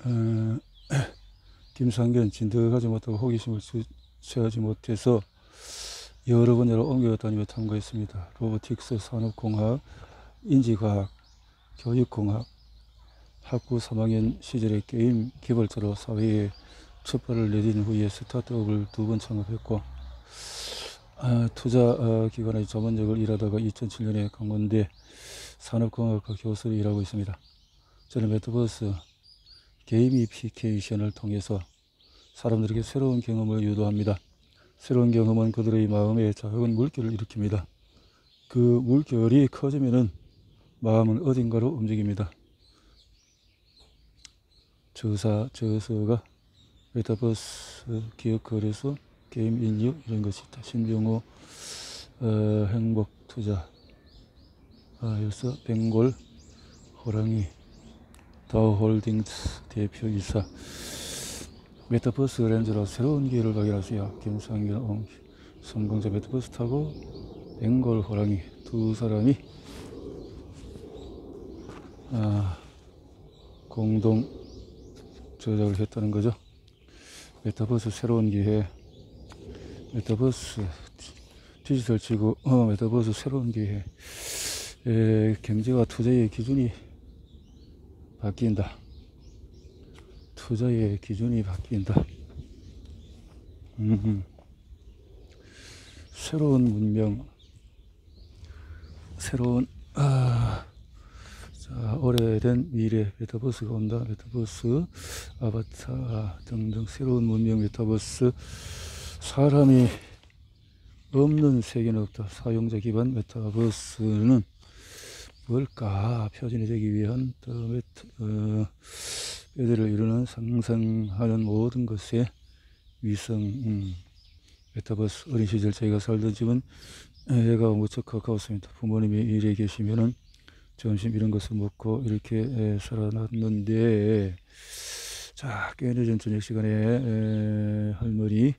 어, 김상견 진득하지 못하고 호기심을 주체하지 못해서 여러 번째로 옮겨다니며 탐구했습니다. 로보틱스, 산업공학, 인지과학, 교육공학. 학부 3학년 시절에 게임 개발자로 사회에 첫 발을 내딘 후에 스타트업을 2번 창업했고, 투자 기관의 자문직을 일하다가 2007년에 강원대 산업공학과 교수로 일하고 있습니다. 저는 메타버스 게이미피케이션을 통해서 사람들에게 새로운 경험을 유도합니다. 새로운 경험은 그들의 마음에 작은 물결을 일으킵니다. 그 물결이 커지면은 마음은 어딘가로 움직입니다. 저서가 메타버스 기업거래소, 게임 인류 이런 것이 있다. 신병호 행복투자, 여기서 벵골 호랑이 다우홀딩스 대표이사. 메타버스 렌즈로 새로운 기회를 발견하세요. 김상균 성공자 메타버스 타고 벵골 호랑이 두 사람이 공동 제작을 했다는 거죠. 메타버스 새로운 기회, 메타버스 디지털 지구, 메타버스 새로운 기회. 경제와 투자의 기준이 바뀐다. 투자의 기준이 바뀐다. 새로운 문명, 새로운 오래된 미래 메타버스가 온다. 메타버스, 아바타 등등 새로운 문명 메타버스. 사람이 없는 세계는 없다. 사용자 기반 메타버스는 뭘까? 표준이 되기 위한 애들을 이루는 상상하는 모든 것의 위성. 메타버스. 어린 시절 저희가 살던 집은 애가 무척 가까웠습니다. 부모님이 일에 계시면은 점심 이런 것을 먹고 이렇게 살아났는데, 자, 꽤 늦은 저녁 시간에 할머니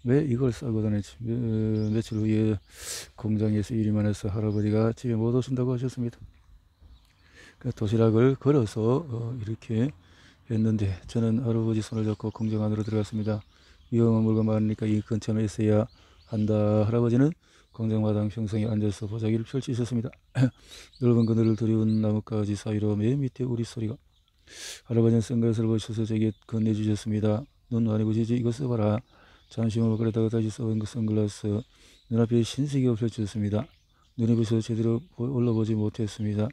왜 이걸 싸고 다녔지? 며칠 후에 공장에서 일이 많아서 할아버지가 집에 못 오신다고 하셨습니다. 도시락을 걸어서 이렇게 했는데, 저는 할아버지 손을 잡고 공장 안으로 들어갔습니다. 위험한 물건 많으니까 이 근처에 있어야 한다. 할아버지는 공장 마당 평상에 앉아서 보자기를 펼치셨습니다. 넓은 그늘을 두려운 나뭇가지 사이로 맨 밑에 우리 소리가. 할아버지는 선글라스를 보셔서 제게 건네주셨습니다. 눈 많이 부시지? 이거 써봐라. 잠시 후 그러다가 다시 써본 그 선글라스 눈앞에 신세계가 펼쳐졌습니다. 눈이 부셔서 제대로 올라보지 못했습니다.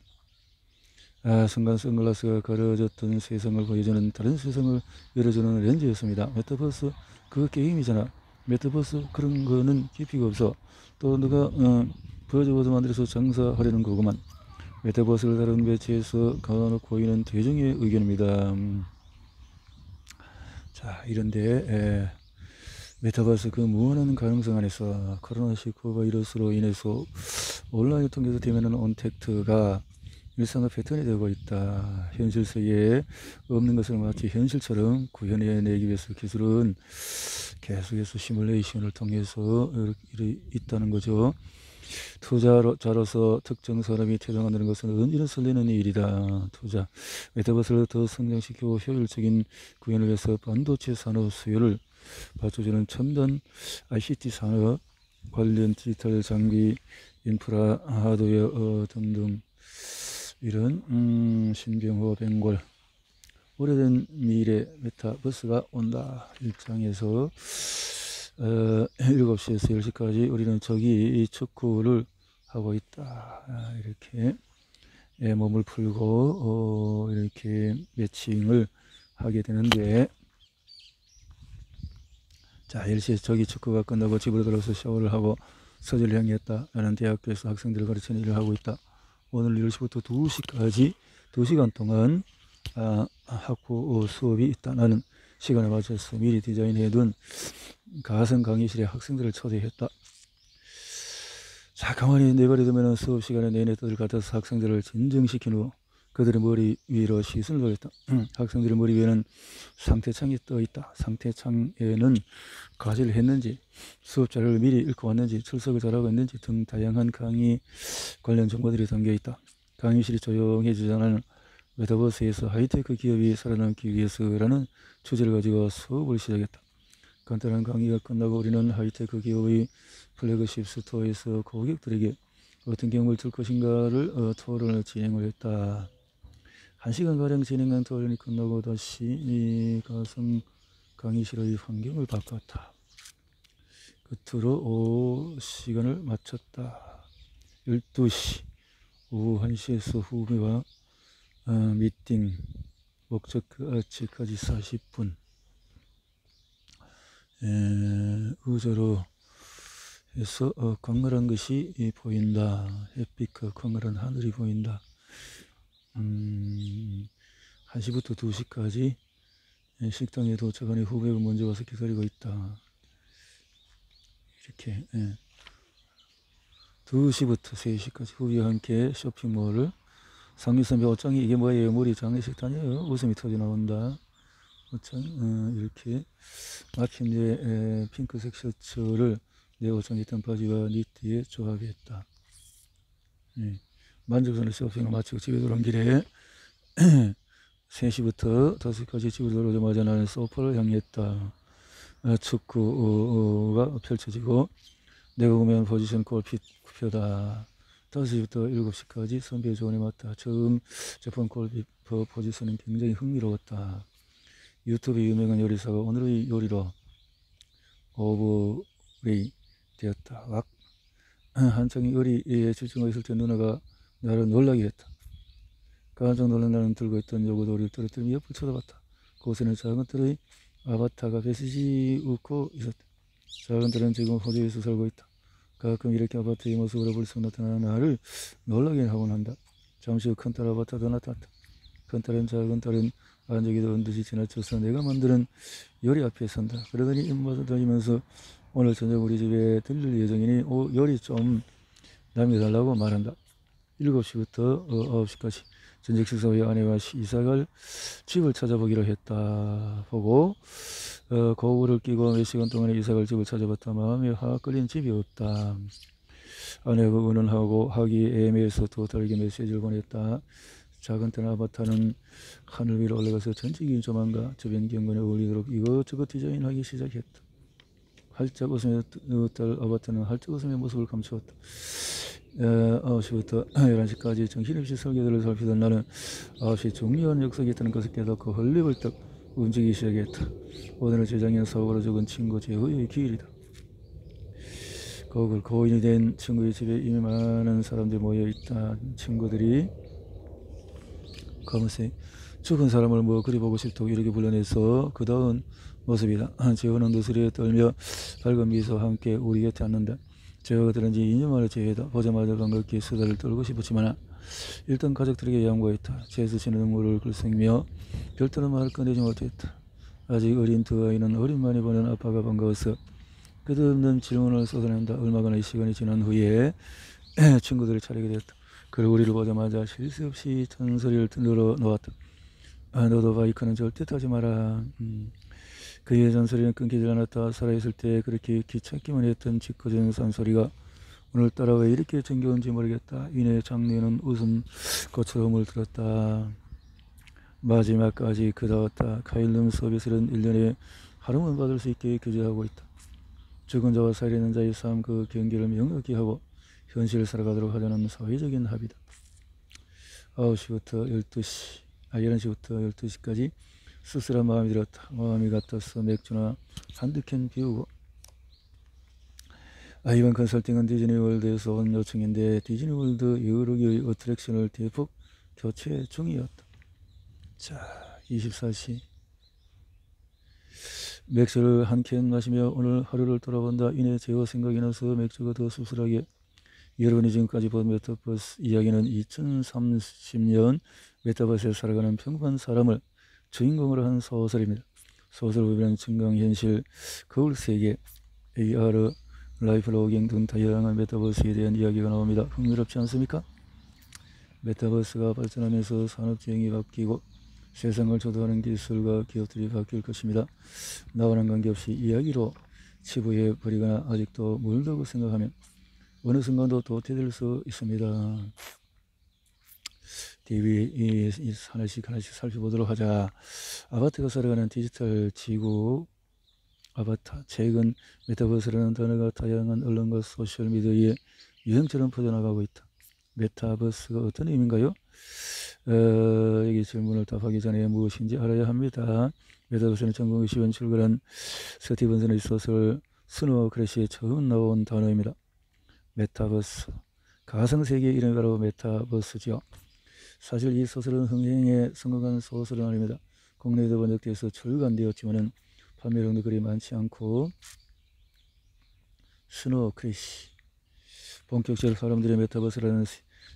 순간 선글라스가 가려졌던 세상을 보여주는 다른 세상을 열어주는 렌즈였습니다. 메타버스 그거 게임이잖아. 메타버스 그런 거는 깊이가 없어. 또 누가 버즈워드 만들어서 장사하려는 거구만. 메타버스를 다른 매체에서 간혹 보이는 대중의 의견입니다. 자, 이런데 메타버스 그 무한한 가능성 안에서 코로나19 바이러스로 인해서 온라인을 통해서 되면은 온택트가 일상의 패턴이 되고 있다. 현실 속에 없는 것을 마치 현실처럼 구현해내기 위해서 기술은 계속해서 시뮬레이션을 통해서 있다는 거죠. 투자자로서 특정 사람이 퇴장한다는 것은 은연히 설레는 일이다. 투자. 메타버스를 더 성장시키고 효율적인 구현을 위해서 반도체 산업 수요를 받쳐주는 첨단 ICT 산업 관련 디지털 장비, 인프라, 하드웨어 등등. 이런 신병호 벵골 오래된 미래 메타버스가 온다. 일장에서 7시에서 10시까지 우리는 저기 축구를 하고 있다. 이렇게 몸을 풀고 이렇게 매칭을 하게 되는데, 자, 10시에 저기 축구가 끝나고 집으로 들어서 샤워를 하고 서재를 향했다. 나는 대학교에서 학생들을 가르치는 일을 하고 있다. 오늘 10시부터 2시까지 2시간 동안 학부 수업이 있다. 나는 시간에 맞춰서 미리 디자인해둔 가상 강의실에 학생들을 초대했다. 자, 가만히 내버려두면 수업 시간에 내내 떠들 같아서 학생들을 진정시킨 후 그들의 머리 위로 시선을 돌렸다. 학생들의 머리 위에는 상태창이 떠 있다. 상태창에는 과제를 했는지, 수업 자료를 미리 읽고 왔는지, 출석을 잘하고 있는지 등 다양한 강의 관련 정보들이 담겨 있다. 강의실이 조용해지자는 메타버스에서 하이테크 기업이 살아남기 위해서라는 주제를 가지고 수업을 시작했다. 간단한 강의가 끝나고 우리는 하이테크 기업의 플래그십 스토어에서 고객들에게 어떤 경험을 줄 것인가를 토론을 진행을 했다. 1시간가량 진행한 토론이 끝나고 다시 이 가성 강의실의 환경을 바꿨다. 끝으로 시간을 마쳤다. 12시 오후 1시에서 후배와 미팅 목적지까지 40분 의자로 해서 광활한 것이 보인다. 햇빛과 광활한 하늘이 보인다. 1시부터 2시까지 식당에 도착하니 후배가 먼저 와서 기다리고 있다. 이렇게 2시부터 3시까지 후배와 함께 쇼핑몰을 상류선배 옷장이 이게 뭐예요? 머리 장례식단이에요. 웃음이 터져 나온다. 옷장 이렇게 막힌 뒤에 핑크색 셔츠를 내 옷장에 있던 바지와 니트에 조합했다. 만족스러운 쇼핑을 마치고 집에 돌아온 길에 3시부터 5시까지 집으로 돌아오자마자 나는 소파를 향했다. 축구가 펼쳐지고 내가 보면 포지션 골키퍼다. 5시부터 7시까지 선배의 조언에 맞다. 처음 접한 골키퍼 포지션은 굉장히 흥미로웠다. 유튜브 유명한 요리사가 오늘의 요리로 오버레이 되었다. 한창 요리에 집중하고 있을 때 누나가 나를 놀라게 했다. 깜짝 놀란 나는 들고 있던 요구도리를 떨어뜨리며 옆을 쳐다봤다. 그곳에는 작은 뜰의 아바타가 배시시 웃고 있었다. 작은 뜰은 지금 호주에서 살고 있다. 가끔 이렇게 아바타의 모습으로 불쑥 나타나는 나를 놀라게 하곤 한다. 잠시 후 큰 딸 아바타도 나타났다. 큰 딸은 작은 딸은 안저기도 언듯이 지나쳐서 내가 만드는 요리 앞에 선다. 그러더니 입맛을 다니면서 오늘 저녁 우리 집에 들릴 예정이니 요리 좀 남겨달라고 말한다. 7시부터 9시까지 저녁 식사 후에 아내와 이사갈 집을 찾아보기로 했다. 보고 거울을 끼고 몇 시간 동안에 이사갈 집을 찾아봤다. 마음에 확 끌린 집이 없다. 아내가 의논하고 하기 애매해서 또 다르게 메시지를 보냈다. 작은 뜰 아바타는 하늘 위로 올라가서 전직인 조망과 주변 경관에 어울리도록 이것저것 디자인하기 시작했다. 활짝 웃으며 딸 아바타는 활짝 웃으며 모습을 감추었다. 9시부터 11시까지 정신없이 설계도를 살피던 나는 9시 중요한 역석이 있다는 것을 깨닫고 헐레벌떡 움직이기 시작했다. 오늘은 재작년 사고로 죽은 친구 재호의 기일이다. 거울 고인이 된 친구의 집에 이미 많은 사람들이 모여있다. 친구들이 검은색 죽은 사람을 뭐 그리 보고 싶다고 이렇게 불러내서 그 다음 모습이다. 재호는 누스리에 떨며 밝은 미소와 함께 우리 곁에 앉는다. 제가 들은 지 2년 만에 재회다. 보자마자 반갑게 수다를 떨고 싶었지만 일단 가족들에게 양보했다. 재수치는 눈물을 글썽이며 별다른 말을 꺼내지 못했다. 아직 어린 두 아이는 오랜만에 보는 아빠가 반가워서 끝없는 질문을 쏟아낸다. 얼마간의 시간이 지난 후에 친구들이 차리게 되었다. 그리고 우리를 보자마자 쉴 새 없이 잔소리를 늘어놓았다. 너도 바이크는 절대 타지 마라. 그의 잔소리는 끊기지 않았다. 살아있을 때 그렇게 귀찮기만 했던 짓궂은 산소리가 오늘따라 왜 이렇게 정겨운지 모르겠다. 이내 장례는 웃음꽃으로 물들었다. 마지막까지 그다왔다. 카일름 서비스는 1년에 하루만 받을 수 있게 규제하고 있다. 죽은 자와 살아있는 자의 삶 그 경계를 명확히 하고 현실을 살아가도록 하자는 사회적인 합의다. 11시부터 12시까지 쓸쓸한 마음이 들었다. 마음이 같아서 맥주나 한두 캔 비우고 이번 컨설팅은 디즈니월드에서 온 요청인데 디즈니월드 여러 개의 어트랙션을 대폭 교체 중이었다. 자, 24시 맥주를 한 캔 마시며 오늘 하루를 돌아본다. 이내 재호 생각이 나서 맥주가 더 씁쓸하게 여러분이 지금까지 본 메타버스 이야기는 2030년 메타버스에 살아가는 평범한 사람을 주인공으로 한 소설입니다. 소설 부분은 증강현실, 거울세계, AR, 라이프로깅 등 다양한 메타버스에 대한 이야기가 나옵니다. 흥미롭지 않습니까? 메타버스가 발전하면서 산업지형이 바뀌고 세상을 주도하는 기술과 기업들이 바뀔 것입니다. 나와는 관계없이 이야기로 치부해 버리거나 아직도 멀다고 생각하면 어느 순간도 도태될 수 있습니다. DB 하나씩 살펴보도록 하자. 아바타가 살아가는 디지털 지구. 아바타. 최근 메타버스라는 단어가 다양한 언론과 소셜미디어에 유행처럼 퍼져나가고 있다. 메타버스가 어떤 의미인가요? 여기 질문을 답하기 전에 무엇인지 알아야 합니다. 메타버스는 1990년 출간한 스티븐슨의 소설 스노우 크래시에 처음 나온 단어입니다. 메타버스. 가상세계의 이름이 바로 메타버스죠. 사실 이 소설은 흥행에 성공한 소설은 아닙니다. 국내에도 번역돼서 출간되었지만 판매량도 그리 많지 않고, 스노우 크래시. 본격적으로 사람들이 메타버스라는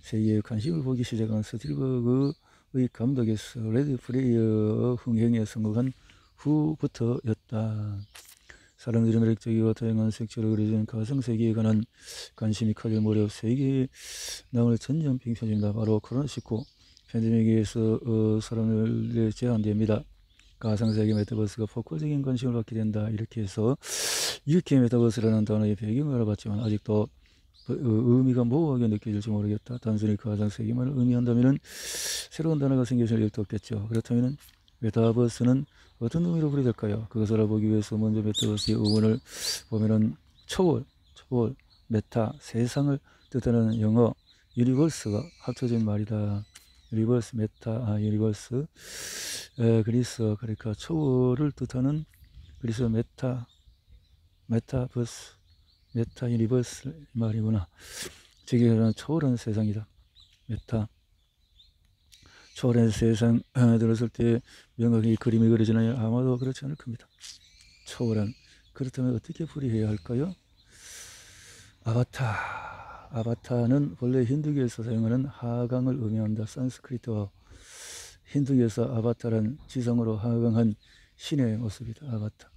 세계에 관심을 보기 시작한 스틸버그의 감독에서 레드 플레이어 흥행에 성공한 후부터였다. 사람들이 매력적이고 다양한 색채로 그려진 가상세계에 관한 관심이 커질 무렵 세계에 나올 전염병 편집니다. 바로 코로나19 팬데믹에 의해서 사람들이 제한됩니다. 가상세계 메타버스가 폭발적인 관심을 받게 된다. 이렇게 해서 이렇게 메타버스라는 단어의 배경을 알아봤지만 아직도 의미가 모호하게 느껴질지 모르겠다. 단순히 가상세계만을 의미한다면 새로운 단어가 생겨질 일도 없겠죠. 그렇다면 메타버스는 어떤 의미로 풀이될까요? 그것을 알아보기 위해서 먼저 메타버스의 의문을 보면은 초월, 메타, 세상을 뜻하는 영어 유니버스가 합쳐진 말이다. 유니버스, 메타, 유니버스. 그리스, 그러니까 초월을 뜻하는 그리스 메타버스, 메타 유니버스 말이구나. 지금 초월한 세상이다. 메타. 초월한 세상 들었을 때 명확히 그림이 그려지나요? 아마도 그렇지 않을 겁니다. 초월한. 그렇다면 어떻게 풀이해야 할까요? 아바타는 본래 힌두교에서 사용하는 하강을 의미한다. 산스크리트어. 힌두교에서 아바타란 지성으로 하강한 신의 모습이다. 아바타.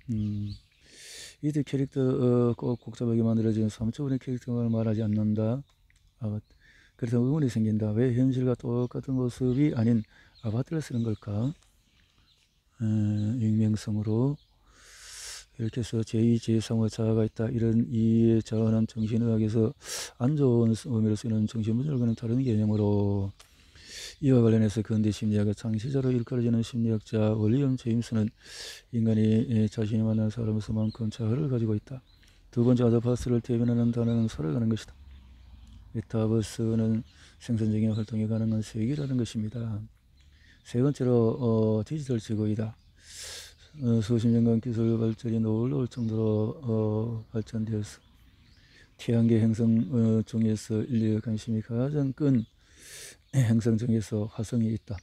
이들 캐릭터 꼭 복잡하게 만들어진 3차원의 캐릭터만 말하지 않는다. 아바타. 그래서 의문이 생긴다. 왜 현실과 똑같은 모습이 아닌 아바타를 쓰는 걸까? 익명성으로 이렇게 해서 제2, 제3의 자아가 있다. 이런 이에 자원한 정신의학에서 안 좋은 의미로 쓰이는 정신분열과는 다른 개념으로, 이와 관련해서 근대 심리학의 창시자로 일컬어지는 심리학자 윌리엄 제임스는 인간이 자신이 만난 사람에서만큼 자아를 가지고 있다. 두 번째 아바타를 대변하는 단어는 살아가는 것이다. 메타버스는 생산적인 활동이 가능한 세계라는 것입니다. 세 번째로 디지털 지구이다. 수십 년간 기술 발전이 놀라울 정도로 발전되어서 태양계 행성 중에서 인류의 관심이 가장 큰 행성 중에서 화성이 있다.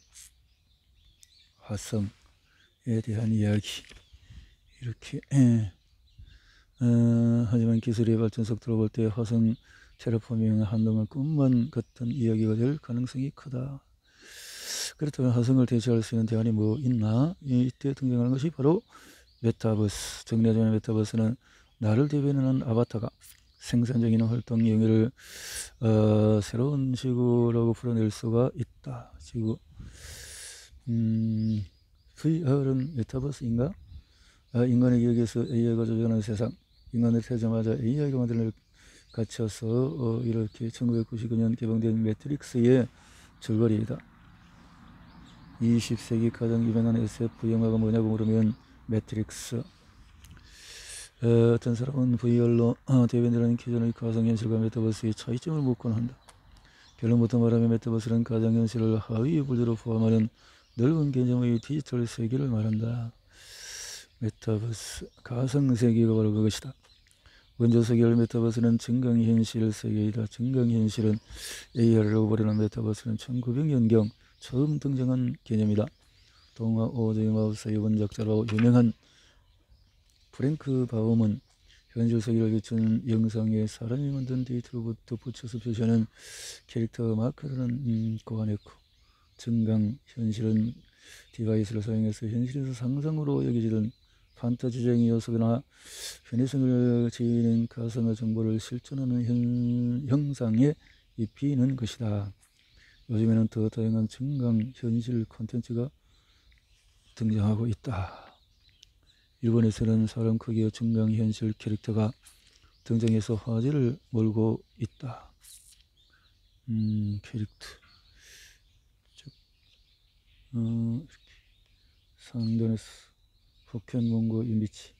화성에 대한 이야기. 이렇게 하지만 기술의 발전 속도로 볼 때 화성 테라포밍은 한동안 꿈만 같은 이야기가 될 가능성이 크다. 그렇다면 화성을 대체할 수 있는 대안이 뭐 있나? 이때 등장하는 것이 바로 메타버스. 정리하자면 메타버스는 나를 대변하는 아바타가 생산적인 활동 영역을 새로운 지구라고 풀어낼 수가 있다. 지구. VR은 메타버스인가? 인간의 기억에서 AI가 조작하는 세상. 인간을 태어나자마자 AI가 만들어낼 갇혀서 이렇게 1999년 개봉된 매트릭스의 줄거리이다. 20세기 가장 유명한 SF 영화가 뭐냐고 물으면 매트릭스. 어떤 사람은 VR로 대변되는 기존의 가상현실과 메타버스의 차이점을 묻곤 한다. 결론부터 말하면 메타버스는 가상현실을 하위 분류로 포함하는 넓은 개념의 디지털 세계를 말한다. 메타버스, 가상세계가 바로 그것이다. 먼저 소개할 메타버스는 증강현실 세계이다. 증강현실은 AR라고 부르는 메타버스는 1900년경 처음 등장한 개념이다. 동화 오즈의 마법사의 원작자로 유명한 프랭크 바움은 현실 세계를 비추는 영상에 사람이 만든 데이터로 덧붙여서 표시하는 캐릭터 마크라는 고안했고, 증강현실은 디바이스를 사용해서 현실에서 상상으로 여겨지던 판타지적인 요소나 편의성을 지닌 가상의 정보를 실존하는 형상에 입히는 것이다. 요즘에는 더 다양한 증강현실 콘텐츠가 등장하고 있다. 일본에서는 사람 크기의 증강현실 캐릭터가 등장해서 화제를 몰고 있다. 캐릭터. 상단에서 포켓몬고 임비치.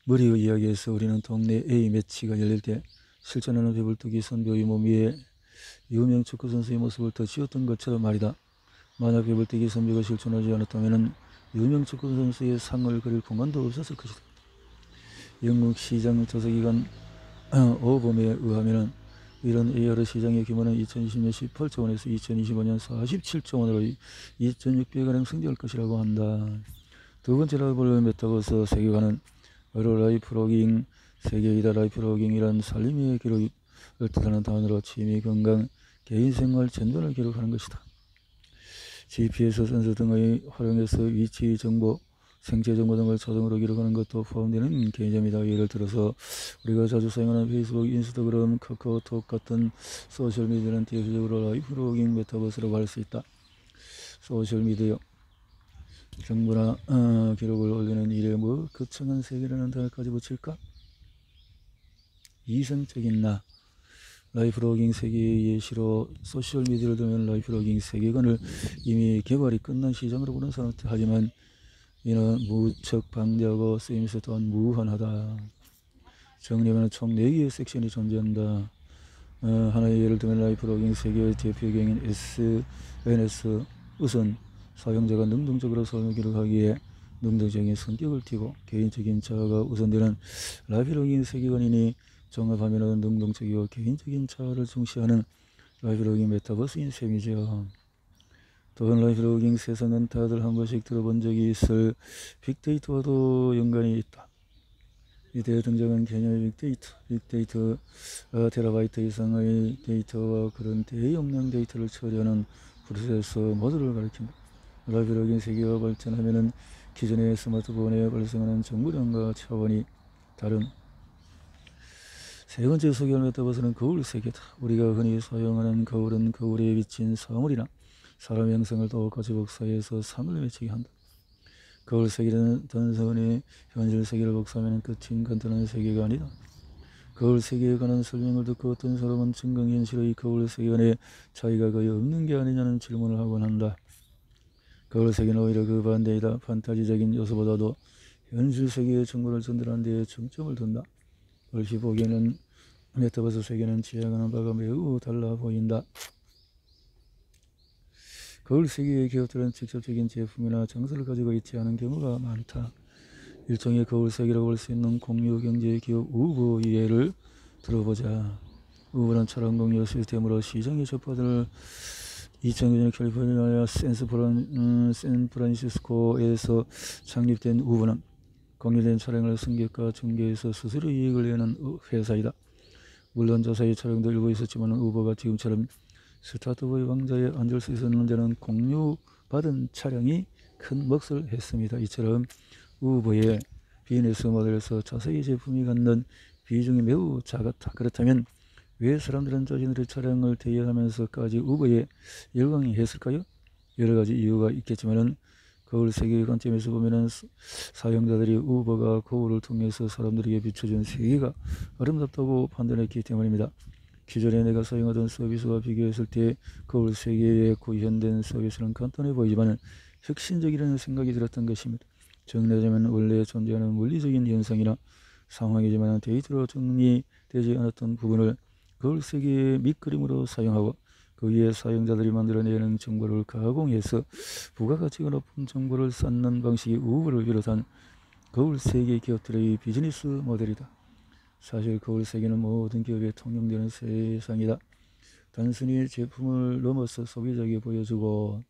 머리의 이야기에서 우리는 동네 A 매치가 열릴 때 실전하는 배불뚝이 선배의 몸 위에 유명 축구 선수의 모습을 더 지었던 것처럼 말이다. 만약 배불뚝이 선배가 실존하지 않았다면 유명 축구 선수의 상을 그릴 공간도 없었을 것이다. 영국 시장 조사기관 오범에 의하면 이런 AR 시장의 규모는 2020년 18조 원에서 2025년 47조 원으로 2,600가량 성장할 것이라고 한다. 두 번째로 볼 메타버스 세계관은 바로 라이프로깅 세계이다. 라이프로깅이란 살림의 기록을 뜻하는 단어로 취미, 건강, 개인생활 전반을 기록하는 것이다. GPS 센서 등의 활용해서 위치 정보, 생체 정보 등을 자동으로 기록하는 것도 포함되는 개념이다. 예를 들어서 우리가 자주 사용하는 페이스북, 인스타그램, 카카오톡 같은 소셜미디어는 대표적으로 라이프로깅 메타버스라고 할 수 있다. 소셜미디어 정보나 기록을 올리는 일에 거창한 세계라는 단어까지 붙일까? 이성적인 나. 라이프로깅 세계의 예시로 소셜미디어를 두면 라이프로깅 세계관을 이미 개발이 끝난 시장으로 보는 사람들. 하지만 이는 무척 방대하고 쓰임새 또한 무한하다. 정리하면 총 4개의 섹션이 존재한다. 하나의 예를 들면 라이프로깅 세계의 대표 경인 SNS. 우선 사용자가 능동적으로 삶을 기록하기에 능동적인 성격을 띠고 개인적인 자아가 우선되는 라이프로깅 세계관이니 종합하면 능동적이고 개인적인 자아를 중시하는 라이프로깅 메타버스인 셈이죠. 또한 라이프로깅 세상은 다들 한 번씩 들어본 적이 있을 빅데이터와도 연관이 있다. 이때 등장한 개념의 빅데이터. 빅데이터 테라바이트 이상의 데이터와 그런 대용량 데이터를 처리하는 프로세서 모두를 가리킨다. 라이프로깅 세계가 발전하면 기존의 스마트폰에 발생하는 정보량과 차원이 다른. 세 번째 소개할 메타버스는 거울 세계다. 우리가 흔히 사용하는 거울은 거울에 비친 사물이나 사람 형상을 똑같이 복사해서 상을 맺히게 한다. 거울 세계는 단순히 현실 세계를 복사하면 끝인 간단한 세계가 아니다. 거울 세계에 관한 설명을 듣고 어떤 사람은 증강현실의 거울 세계관의 차이가 거의 없는 게 아니냐는 질문을 하곤 한다. 거울 세계는 오히려 그 반대이다. 판타지적인 요소보다도 현실 세계의 정보를 전달하는 데에 중점을 둔다. 얼핏 보기에는 메타버스 세계는 지향하는 바가 매우 달라 보인다. 거울 세계의 기업들은 직접적인 제품이나 장소를 가지고 있지 않은 경우가 많다. 일종의 거울 세계라고 볼 수 있는 공유 경제 기업 우버 예를 들어보자. 우버는 차량 공유 시스템으로 시장에 접하들 2009년 캘리포니아 샌프란시스코에서 창립된 우버는 공유된 차량을 승객과 중개해서 스스로 이익을 내는 회사이다. 물론 자사의 차량도 일부 있었지만 우버가 지금처럼 스타트업의 왕좌에 앉을 수 있었는 데는 공유받은 차량이 큰 몫을 했습니다. 이처럼 우버의 비즈니스 모델에서 자사의 제품이 갖는 비중이 매우 작았다. 그렇다면 왜 사람들은 자신들의 차량을 대여하면서까지 우버에 열광했을까요? 여러 가지 이유가 있겠지만은 거울 세계의 관점에서 보면은 사용자들이 우버가 거울을 통해서 사람들에게 비춰준 세계가 아름답다고 판단했기 때문입니다. 기존에 내가 사용하던 서비스와 비교했을 때 거울 세계의 구현된 서비스는 간단해 보이지만 혁신적이라는 생각이 들었던 것입니다. 정리하자면 원래 존재하는 물리적인 현상이나 상황이지만 데이터로 정리되지 않았던 부분을 거울 세계의 밑그림으로 사용하고 그 위에 사용자들이 만들어내는 정보를 가공해서 부가가치가 높은 정보를 쌓는 방식이 우버를 비롯한 거울 세계 기업들의 비즈니스 모델이다. 사실 거울 세계는 모든 기업에 통용되는 세상이다. 단순히 제품을 넘어서 소비자에게 보여주고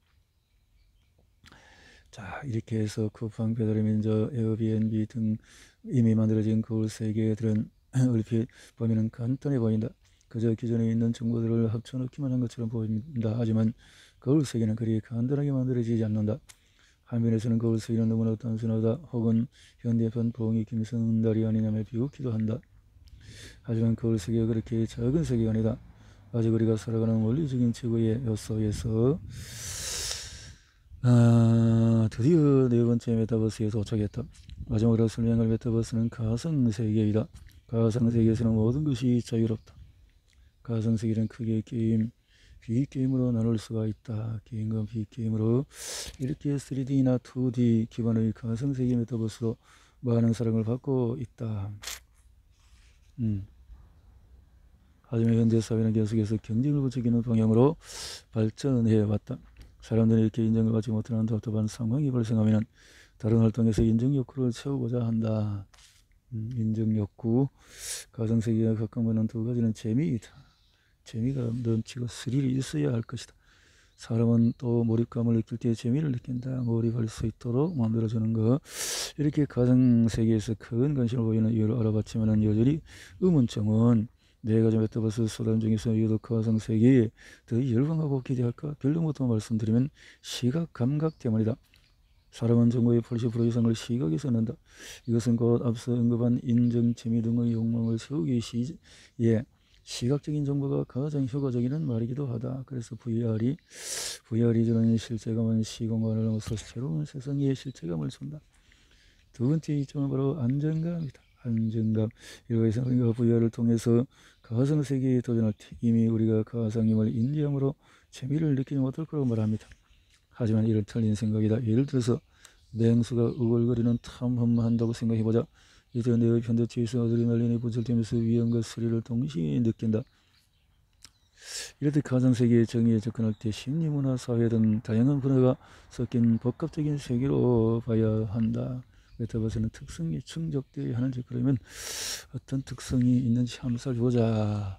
자 이렇게 해서 쿠팡, 배달의민족, 에어비앤비 등 이미 만들어진 거울 세계들은 얼핏 보면 간단해 보인다. 그저 기존에 있는 정보들을 합쳐넣기만 한 것처럼 보인다. 하지만 거울 세계는 그리 간단하게 만들어지지 않는다. 한면에서는 거울 세계는 너무나 단순하다 혹은 현대판 봉이 김성달이 아니냐며 비웃기도 한다. 하지만 거울 세계가 그렇게 작은 세계가 아니다. 아직 우리가 살아가는 원리적인 최고의 요소에서 드디어 네 번째 메타버스에 도착했다. 마지막으로 설명할 메타버스는 가상세계이다. 가상세계에서는 모든 것이 자유롭다. 가상세계는 크게 게임, B게임으로 나눌 수가 있다. 게임과 B게임으로 이렇게 3D나 2D 기반의 가상세계 메타버스로 많은 사랑을 받고 있다. 하지만 현재 사회는 계속해서 경쟁을 부추기는 방향으로 발전해 왔다. 사람들이 이렇게 인정을 받지 못하는 답답한 상황이 발생하면 다른 활동에서 인정 욕구를 채우고자 한다. 인정 욕구, 가상세계와 가까워하는 두 가지는 재미이다. 재미가 넘치고 스릴이 있어야 할 것이다. 사람은 또 몰입감을 느낄 때 재미를 느낀다. 몰입할 수 있도록 만들어주는 것. 이렇게 가상세계에서 큰 관심을 보이는 이유를 알아봤지만 여전히 의문점은 네 가지 메타버스 수단 중에서 유독 가상세계에 더 열광하고 기대할까? 결론부터 말씀드리면 시각 감각 때문이다. 사람은 정보의 80% 이상을 시각에서 얻는다. 이것은 곧 앞서 언급한 인정, 재미 등의 욕망을 채우기 시에 시각적인 정보가 가장 효과적인 말이기도 하다. 그래서 VR이 주는 실제감은 시공간을 넘어서 새로운 세상의 실체감을 준다. 두 번째 이점은 바로 안정감이다. 안정감. 이러해서 우리가 VR을 통해서 가상세계에 도전할 때 이미 우리가 가상임을 인지함으로 재미를 느끼지 못할 거라고 말합니다. 하지만 이런 틀린 생각이다. 예를 들어서 맹수가 우글거리는 탐험만 한다고 생각해보자. 이때 내의 편도체에서 아드레날린이 분출되면서 위험과 스릴을 동시에 느낀다. 이럴 때 가상세계의 정의에 접근할 때 심리, 문화, 사회 등 다양한 분야가 섞인 복합적인 세계로 봐야 한다. 메타버스는 특성이 충족되어야 하는지, 그러면 어떤 특성이 있는지 한번 살펴보자.